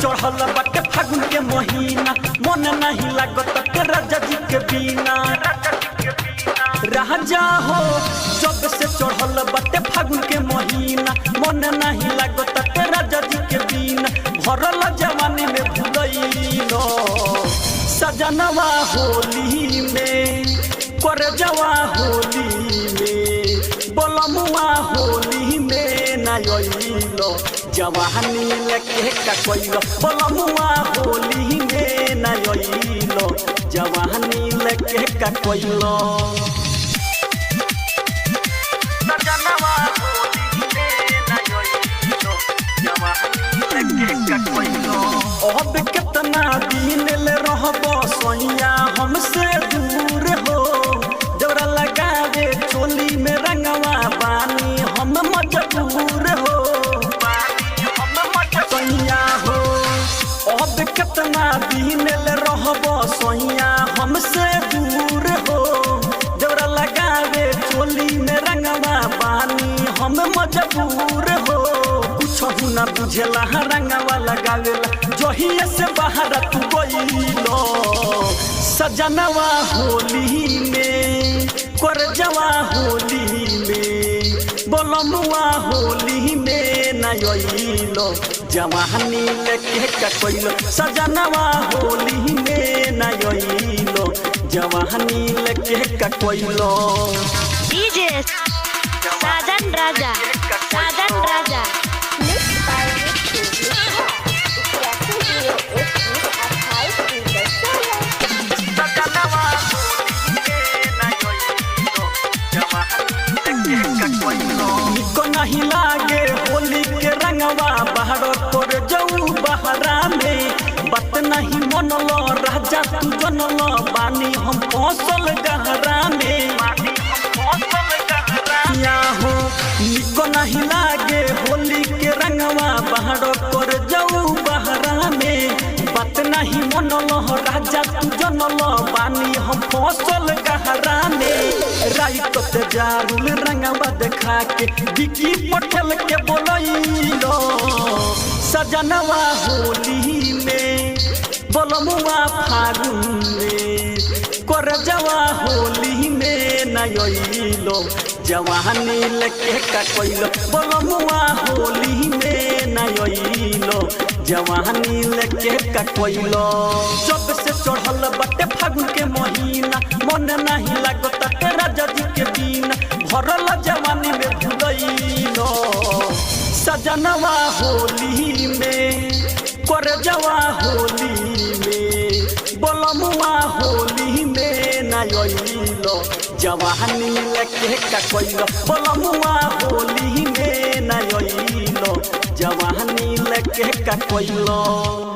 चढ़ल बाटे फागुन के महीना, मन नहीं लागत के राजा जी के बिना। राजा हो जब से चढ़ल बाटे फागुन के महीना, मन नहीं लागत के राजा जी के बिना। भरल जवानी में भूलैलो सजनवा होली में, कर जवा होली में, बोलमुआ होली में ना अइलो, जवानी लेके का कोइलो। बोलमुआ होली में ना अइलो, जवानी लेके का कोइलो। सजनवा होली में ना अइलो, जवानी लेके का कोइलो। अब कितना दिन ले रहबो सोइया हमसे दूर हो, जोरा लगावे चोली में रंगवा बानी हम मजबूर हो। सोइया हो अब कितना दिन ले रहबो सोइया हमसे दूर हो, जोरा लगावे चोली में रंगवा बानी हम मजबूर हो। कुछ न बुझेला रंगवा लगावेला, जहिया से बाहर तू गइलो सजनवा होली में, कर जवा होली में, बोलमुआ होली में ना अइलो, जवानी लेके का कोइलो। सजनवा होली में ना अइलो, जवानी लेके का कोइलो। डीजे साधन राजा, साधन राजा। निको नहीं लागे होली के रंगवा, बाहर कर जाऊ बहरा में। बात नहीं मनलो राजा तू जनलो, बानी हम फसल गहरा में। या हो निको नहीं लागे होली के रंगवा, बाहर कर जाऊ बहरा में। बात नहीं मनलो राजा तू जनलो, बानी हम फसल गहरा में। राइट ते जारुल रंगवा देखा के बिकी पटेल के बोलैलो सजनवा होली में, बोलमुआ फागुन में, कर जवा होली में ना अइलो, जवानी लेके का कोइलो। बोलमुआ होली में ना अइलो, जवानी लेके का कोइलो। जब से चढ़ल बाटे फागुन के महीना, मन नहीं लागत के राजा जी के बिना। भरल जवानी में भूलैलो सजनवा होली में, कर जवा होली में, बोलमुआ होली में ना अइलो, जवानी लेके का कोइलो। बोलमुआ होली में ना अइलो, जवानी लेके का कोइलो।